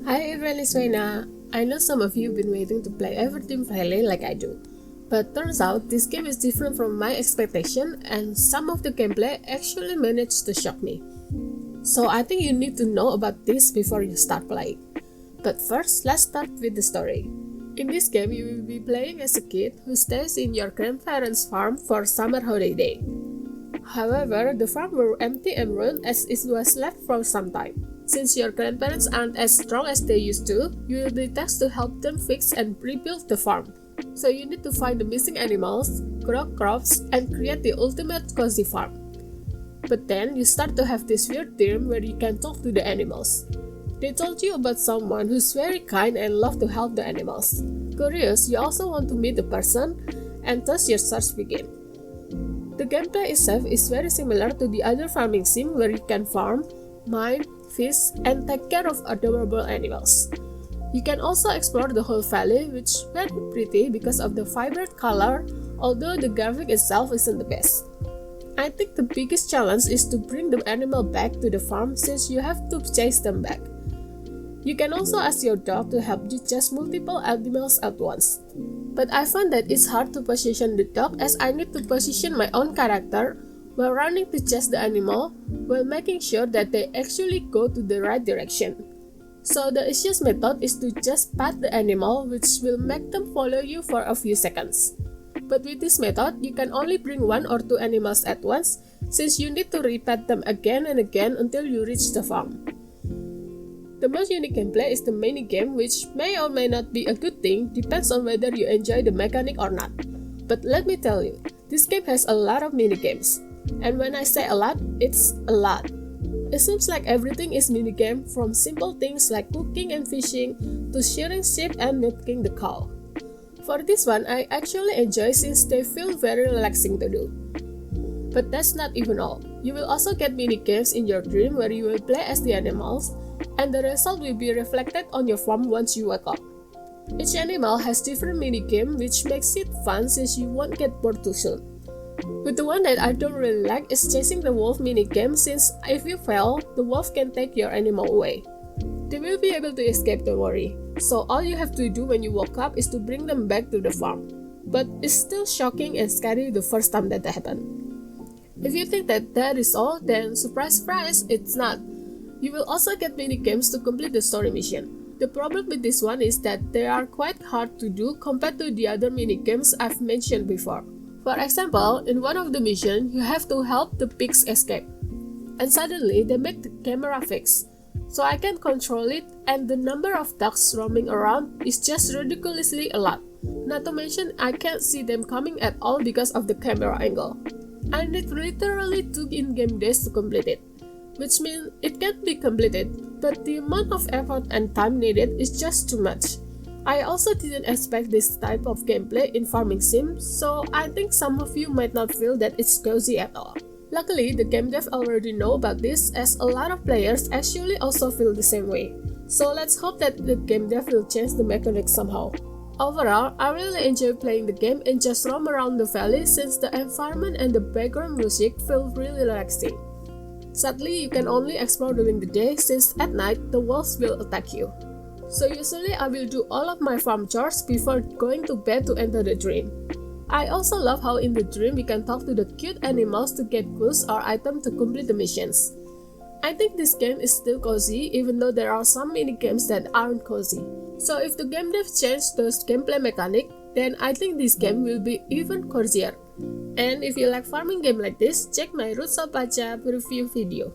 Hi Venezuela! I know some of you have been waiting to play Everdream Valley like I do. But turns out this game is different from my expectation and some of the gameplay actually managed to shock me. So I think you need to know about this before you start playing. But first, let's start with the story. In this game, you will be playing as a kid who stays in your grandparents' farm for summer holiday. However, the farm were empty and ruined as it was left for some time. Since your grandparents aren't as strong as they used to, you will be tasked to help them fix and rebuild the farm. So you need to find the missing animals, grow crops, and create the ultimate cozy farm. But then you start to have this weird dream where you can talk to the animals. They told you about someone who's very kind and loves to help the animals. Curious, you also want to meet the person, and thus your search begins. The gameplay itself is very similar to the other farming sim where you can farm, mine, fish, and take care of adorable animals. You can also explore the whole valley, which is very pretty because of the vibrant color, although the graphic itself isn't the best. I think the biggest challenge is to bring the animal back to the farm since you have to chase them back. You can also ask your dog to help you chase multiple animals at once. But I found that it's hard to position the dog as I need to position my own character while running to chase the animal while making sure that they actually go to the right direction. So the easiest method is to just pat the animal, which will make them follow you for a few seconds. But with this method, you can only bring 1 or 2 animals at once since you need to repat them again and again until you reach the farm. The most unique gameplay is the mini-game, which may or may not be a good thing, depends on whether you enjoy the mechanic or not. But let me tell you, this game has a lot of mini-games. And when I say a lot, it's a lot. It seems like everything is minigame, from simple things like cooking and fishing to shearing sheep and milking the cow. For this one, I actually enjoy since they feel very relaxing to do. But that's not even all. You will also get minigames in your dream where you will play as the animals, and the result will be reflected on your farm once you wake up. Each animal has different minigame, which makes it fun since you won't get bored too soon. But the one that I don't really like is chasing the wolf minigame since if you fail, the wolf can take your animal away. They will be able to escape, don't worry. So all you have to do when you wake up is to bring them back to the farm. But it's still shocking and scary the first time that happened. If you think that is all, then surprise surprise, it's not. You will also get minigames to complete the story mission. The problem with this one is that they are quite hard to do compared to the other minigames I've mentioned before. For example, in one of the missions, you have to help the pigs escape. And suddenly, they make the camera fix. So I can control it, and the number of ducks roaming around is just ridiculously a lot. Not to mention, I can't see them coming at all because of the camera angle. I need literally 2 in-game days to complete it, which means it can be completed, but the amount of effort and time needed is just too much. I also didn't expect this type of gameplay in farming sims, so I think some of you might not feel that it's cozy at all. Luckily, the game dev already know about this as a lot of players actually also feel the same way. So let's hope that the game dev will change the mechanics somehow. Overall, I really enjoy playing the game and just roam around the valley since the environment and the background music feel really relaxing. Sadly, you can only explore during the day since at night the wolves will attack you. So usually I will do all of my farm chores before going to bed to enter the dream. I also love how in the dream we can talk to the cute animals to get goods or items to complete the missions. I think this game is still cozy even though there are some mini games that aren't cozy. So if the game dev changed those gameplay mechanics, then I think this game will be even cozier. And if you like farming game like this, check my Roots of Pachap review video.